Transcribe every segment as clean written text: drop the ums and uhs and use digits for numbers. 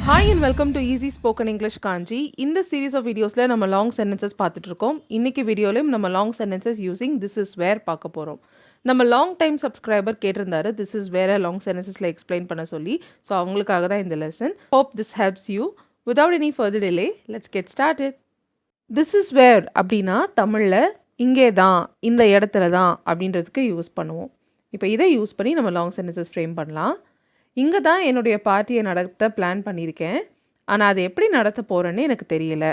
Hi and welcome to Easy Spoken English Kanchi. In this series of videos, நம்ம long sentences பார்த்துட்டு இருக்கோம். இன்னைக்கு வீடியோலயும் நம்ம long sentences using this is where பார்க்க போறோம். நம்ம long time subscriber கேட்டிருந்தாரு this is where long sentencesல explain பண்ண சொல்லி. ஸோ அவங்களுக்காக தான் இந்த lesson. Hope this helps you. Without any further delay, let's get started. This is where அப்படின்னா தமிழில் இங்கே தான் இந்த இடத்துல தான் அப்படின்றதுக்கு யூஸ் பண்ணுவோம். இப்போ இதை யூஸ் பண்ணி நம்ம long sentences frame பண்ணலாம். இங்கே தான் என்னுடைய பார்ட்டியை நடத்த பிளான் பண்ணியிருக்கேன், ஆனால் அதை எப்படி நடத்த போகிறேன்னு எனக்கு தெரியல.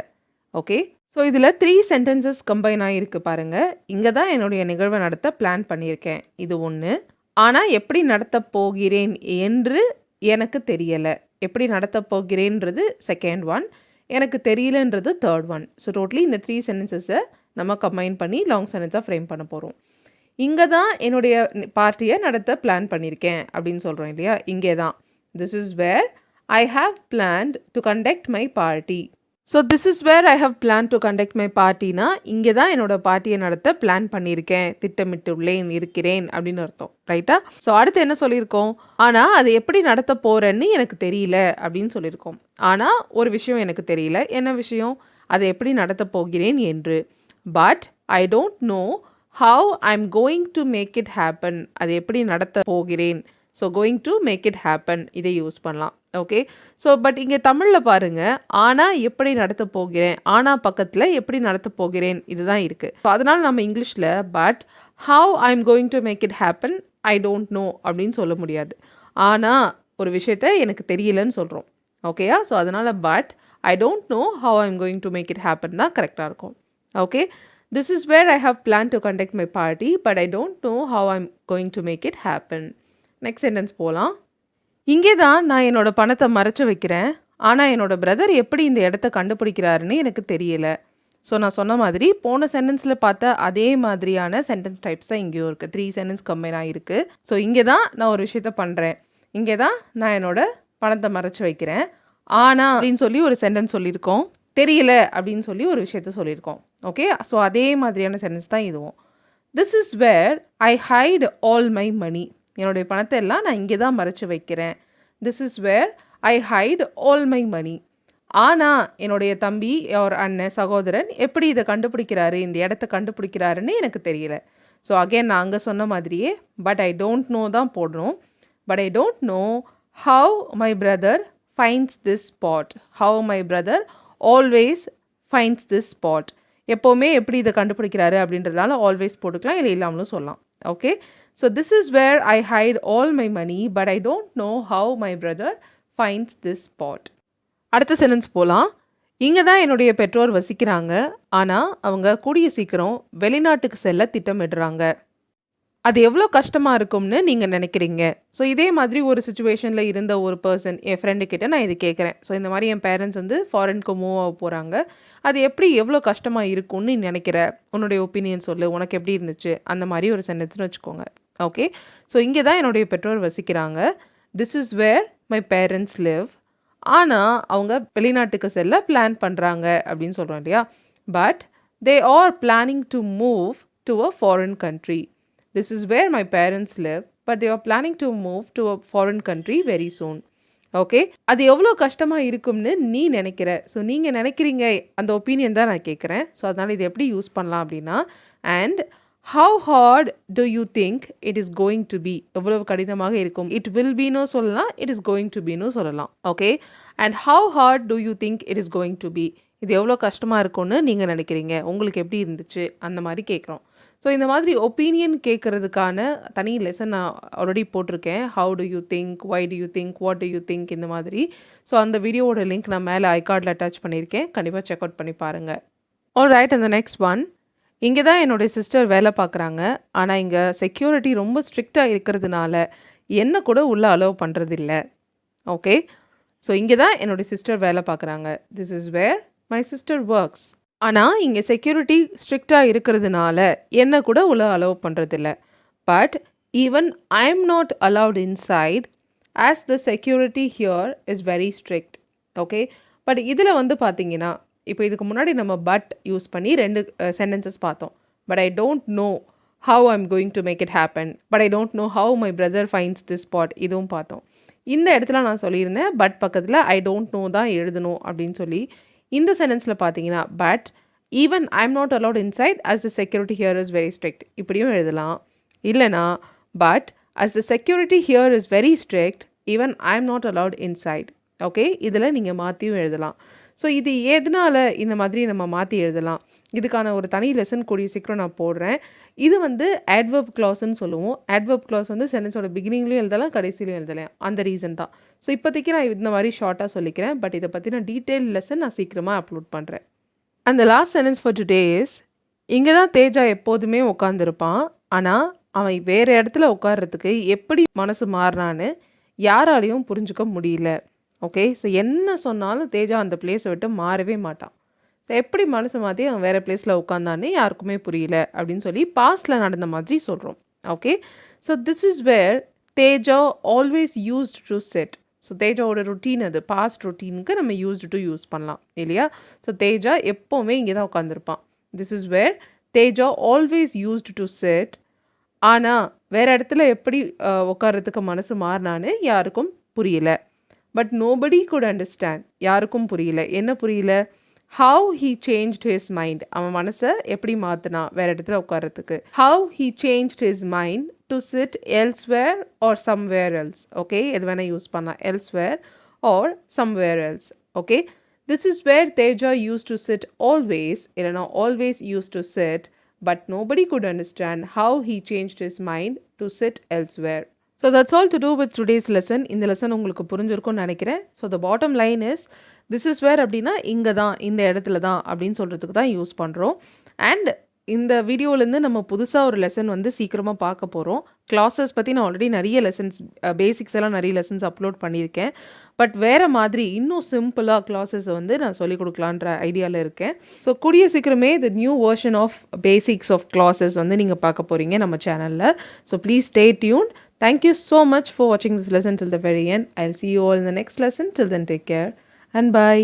ஓகே, ஸோ இதில் 3 சென்டென்சஸ் கம்பைன் ஆகிருக்கு பாருங்கள். இங்கே தான் என்னுடைய நிகழ்வை நடத்த பிளான் பண்ணியிருக்கேன், இது ஒன்று. ஆனால் எப்படி நடத்த போகிறேன் என்று எனக்கு தெரியலை. எப்படி நடத்த போகிறேன்றது செகண்ட் ஒன், எனக்கு தெரியலன்றது தேர்ட் ஒன். ஸோ டோட்டலி இந்த 3 சென்டென்சஸை நம்ம கம்பைன் பண்ணி லாங் சென்டென்ஸாக ஃப்ரேம் பண்ண போகிறோம். இங்கே தான் என்னுடைய பார்ட்டியை நடத்த பிளான் பண்ணியிருக்கேன் அப்படின்னு சொல்கிறோம் இல்லையா, இங்கே தான். This is where I have planned to conduct my party. So this is where I have plan to conduct my பார்ட்டினா இங்கே தான் என்னோட பார்ட்டியை நடத்த பிளான் பண்ணியிருக்கேன், திட்டமிட்டுள்ளேன், இருக்கிறேன் அப்படின்னு அர்த்தம், ரைட்டா? ஸோ அடுத்து என்ன சொல்லியிருக்கோம், ஆனால் அதை எப்படி நடத்த போகிறேன்னு எனக்கு தெரியல அப்படின்னு சொல்லியிருக்கோம். ஆனால் ஒரு விஷயம் எனக்கு தெரியல, என்ன விஷயம்? அதை எப்படி நடத்த போகிறேன் என்று. But I don't no how I'm going to make it happen. அது எப்படி நடத்த போகிறேன். So going to make it happen இதை யூஸ் பண்ணலாம். ஓகே, ஸோ பட் இங்கே தமிழில் பாருங்கள், ஆனால் எப்படி நடத்த போகிறேன், ஆனால் பக்கத்தில் எப்படி நடத்த போகிறேன் இதுதான் இருக்குது. ஸோ அதனால் நம்ம இங்கிலீஷில் but how I'm going to make it happen I don't know அப்படின்னு சொல்ல முடியாது. ஆனால் ஒரு விஷயத்த எனக்கு தெரியலன்னு சொல்கிறோம். ஓகேயா? ஸோ அதனால் but I don't know how I'm going to make it happen தான் கரெக்டாக இருக்கும். Okay, this is where I have planned to conduct my party, but I don't know how I'm going to make it happen. Next sentence போகலாம். இங்கே தான் நான் என்னோட பணத்தை மறைச்சு வைக்கிறேன், ஆனால் என்னோட பிரதர் எப்படி இந்த இடத்த கண்டுபிடிக்கிறாருன்னு எனக்கு தெரியல. ஸோ நான் சொன்ன மாதிரி போன சென்டென்ஸில் பார்த்த அதே மாதிரியான சென்டென்ஸ் டைப்ஸ் தான் இங்கேயும் இருக்குது. 3 சென்டென்ஸ் கம்பைன் ஆகிருக்கு. ஸோ இங்கே தான் நான் ஒரு விஷயத்த பண்ணுறேன், இங்கே தான் நான் என்னோட பணத்தை மறைச்சு வைக்கிறேன், ஆனால் அப்படின்னு சொல்லி ஒரு சென்டென்ஸ் சொல்லியிருக்கோம், தெரியல அப்படின்னு சொல்லி ஒரு விஷயத்த சொல்லியிருக்கோம். ஓகே, ஸோ அதே மாதிரியான சென்டென்ஸ் தான் இதுவும். This is where I hide all my money. என்னுடைய பணத்தை எல்லாம் நான் இங்கே தான் மறைச்சு வைக்கிறேன். This is where I hide all my money. ஆனால் என்னுடைய தம்பி ஒரு அண்ணன் சகோதரன் எப்படி இதை கண்டுபிடிக்கிறாரு, இந்த இடத்த கண்டுபிடிக்கிறாருன்னு எனக்கு தெரியல. ஸோ அகெயின் நான் அங்கே சொன்ன மாதிரியே பட் ஐ டோன்ட் நோ தான் போடணும். But I don't know how my brother finds this spot. How my brother always finds this spot. எப்போவுமே எப்படி இதை கண்டுபிடிக்கிறாரு அப்படின்றதால ஆல்வேஸ் போட்டுக்கலாம், இல்லை இல்லாமலும் சொல்லலாம். Okay, so this is where I hide all my money but I don't know how my brother finds this spot. அடுத்த sentence போகலாம். இங்கே தான் என்னுடைய பெற்றோர் வசிக்கிறாங்க, ஆனால் அவங்க கூடிய சீக்கிரம் வெளிநாட்டுக்கு செல்ல திட்டமிடுறாங்க. அது எவ்வளோ கஷ்டமாக இருக்கும்னு நீங்கள் நினைக்கிறீங்க. ஸோ இதே மாதிரி ஒரு சுச்சுவேஷனில் இருந்த ஒரு பர்சன் என் ஃப்ரெண்டுக்கிட்ட நான் இது கேட்குறேன். ஸோ இந்த மாதிரி என் பேரண்ட்ஸ் வந்து ஃபாரினுக்கு மூவ் ஆக போகிறாங்க, அது எப்படி எவ்வளோ கஷ்டமாக இருக்கும்னு நினைக்கிற, உன்னுடைய ஒப்பீனியன் சொல்லு, உனக்கு எப்படி இருந்துச்சு, அந்த மாதிரி ஒரு சென்டென்ஸ்னு வச்சுக்கோங்க. ஓகே, ஸோ இங்கே தான் என்னுடைய பெற்றோர் வசிக்கிறாங்க. This is where my parents live. ஆனால் அவங்க வெளிநாட்டுக்கு செல்ல பிளான் பண்ணுறாங்க அப்படின்னு சொல்கிறோம் இல்லையா. But they are planning to move to a foreign country. This is where my parents live, but they are planning to move to a foreign country very soon. Okay, அது எவ்வளோ கஷ்டமாக இருக்கும்னு நீ நினைக்கிற. ஸோ நீங்கள் நினைக்கிறீங்க அந்த ஒப்பீனியன் தான் நான் கேட்குறேன். ஸோ அதனால் இது எப்படி யூஸ் பண்ணலாம் அப்படின்னா, and how hard do you think it is going to be. எவ்வளவு கடினமாக இருக்கும். இட் வில் பீனோ சொல்லலாம், இட் இஸ் கோயிங் டு பீனோ சொல்லலாம். Okay, and how hard do you think it is going to be. இது எவ்வளோ கஷ்டமாக இருக்கும்னு நீங்கள் நினைக்கிறீங்க, உங்களுக்கு எப்படி இருந்துச்சு, அந்த மாதிரி கேட்குறோம். ஸோ இந்த மாதிரி ஒப்பீனியன் கேட்குறதுக்கான தனி லெசன் நான் ஆல்ரெடி போட்டிருக்கேன். How do you think, why do you think, what do you think, இந்த மாதிரி. ஸோ அந்த வீடியோவோட லிங்க் நான் மேலே ஐகார்டில் அட்டாச் பண்ணியிருக்கேன், கண்டிப்பாக செக் அவுட் பண்ணி பாருங்கள். ஆல் ரைட், அந்த நெக்ஸ்ட் ஒன். இங்கே தான் என்னுடைய சிஸ்டர் வேலை பார்க்குறாங்க, ஆனால் இங்கே செக்யூரிட்டி ரொம்ப ஸ்ட்ரிக்டாக இருக்கிறதுனால என்ன கூட உள்ளே அலோவ் பண்ணுறதில்ல. ஓகே, ஸோ இங்கே தான் என்னுடைய சிஸ்டர் வேலை பார்க்குறாங்க. This is where my sister works. ஆனால் இங்கே செக்யூரிட்டி ஸ்ட்ரிக்டாக இருக்கிறதுனால என்ன கூட உள்ள அலோவ் பண்ணுறதில்ல. But even I am not allowed inside as the security here is very strict. Okay, but இதில் வந்து பார்த்தீங்கன்னா இப்போ இதுக்கு முன்னாடி நம்ம பட் யூஸ் பண்ணி 2 சென்டென்சஸ் பார்த்தோம். But I don't no how I'm going to make it happen, but I don't know how my brother finds this spot. இதுவும் பார்த்தோம். இந்த இடத்துல நான் சொல்லியிருந்தேன் பட் பக்கத்தில் ஐ டோன்ட் நோ தான் எழுதணும் அப்படின்னு சொல்லி. இந்த சென்டென்ஸில் பார்த்தீங்கன்னா but even I am not allowed inside as the security here is very strict இப்படியும் எழுதலாம். இல்லைனா but as the security here is very strict even I am not allowed inside. Okay, இதில் நீங்கள் மாற்றியும் எழுதலாம். ஸோ இது எதனால் இந்த மாதிரி நம்ம மாற்றி எழுதலாம், இதுக்கான ஒரு தனி லெசன் கூடிய சீக்கிரம் நான் போடுறேன். இது வந்து adverb clauseன்னு சொல்லுவோம். adverb clause வந்து சென்டென்ஸோட பிகினிங்லேயும் எழுதலாம், கடைசிலையும் எழுதலாம். அந்த ரீசன் தான். ஸோ இப்போதைக்கு நான் இந்த மாதிரி ஷார்ட்டாக சொல்லிக்கிறேன். பட் இதை பற்றின டீட்டெயில் லெசன் நான் சீக்கிரமாக அப்லோட் பண்ணுறேன். அந்த last sentence for today is, இங்கே தான் தேஜா எப்போதுமே உட்காந்துருப்பான், ஆனால் அவன் வேறு இடத்துல உட்கார்றதுக்கு எப்படி மனசு மாறினான்னு யாராலையும் புரிஞ்சுக்க முடியல. ஓகே, ஸோ என்ன சொன்னாலும் தேஜா அந்த பிளேஸை விட்டு மாறவே மாட்டான். ஸோ எப்படி மனசு மாற்றி அவன் வேறு பிளேஸில் உட்காந்தானே யாருக்குமே புரியல அப்படின்னு சொல்லி பாஸ்டில் நடந்த மாதிரி சொல்கிறோம். Okay, so this is where Teja always used to sit. So தேஜாவோட ரொட்டீன் அது, பாஸ்ட் ரொட்டீனுக்கு நம்ம யூஸ்டு டு யூஸ் பண்ணலாம் இல்லையா. ஸோ தேஜா எப்போவுமே இங்கே தான் உட்காந்துருப்பான். This is where Teja always used to sit. ஆனால் வேறு இடத்துல எப்படி உட்காரத்துக்கு மனசு மாறினான்னு யாருக்கும் புரியல. But nobody could understand. யாருக்கும் புரியல. என்ன புரியல? how he changed his mind. அவன் மனசை எப்படி மாற்றினா வேறு இடத்துல உட்காரத்துக்கு. how he changed his mind to sit elsewhere or somewhere else. Okay, எது வேணால் யூஸ் பண்ணலாம், elsewhere or somewhere else. Okay, this is where Teja used to sit always, இல்லைனா always used to sit, but nobody could understand how he changed his mind to sit elsewhere. So that's all to do with today's lesson. இந்த lesson உங்களுக்கு புரிஞ்சிருக்கும்னு நினைக்கிறேன். So the bottom line is, this is where அப்படின்னா இங்கே தான், இந்த இடத்துல தான் அப்படின்னு சொல்கிறதுக்கு தான் யூஸ் பண்ணுறோம். அண்ட் இந்த வீடியோலேருந்து நம்ம புதுசாக ஒரு லெசன் வந்து சீக்கிரமாக பார்க்க போகிறோம். கிளாஸஸ் பற்றி நான் ஆல்ரெடி நிறைய லெசன்ஸ், பேசிக்ஸ் எல்லாம் நிறைய லெசன்ஸ் அப்லோட் பண்ணியிருக்கேன். பட் வேறு மாதிரி இன்னும் சிம்பிளாக கிளாஸஸை வந்து நான் சொல்லிக் கொடுக்கலான்ற ஐடியாவில் இருக்கேன். ஸோ கூடிய சீக்கிரமே the new version of basics of classes வந்து நீங்கள் பார்க்க போகிறீங்க நம்ம சேனலில். So please stay tuned. Thank you so much for watching this lesson till the very end. I'll see you all in the next lesson. Till then, take care and bye.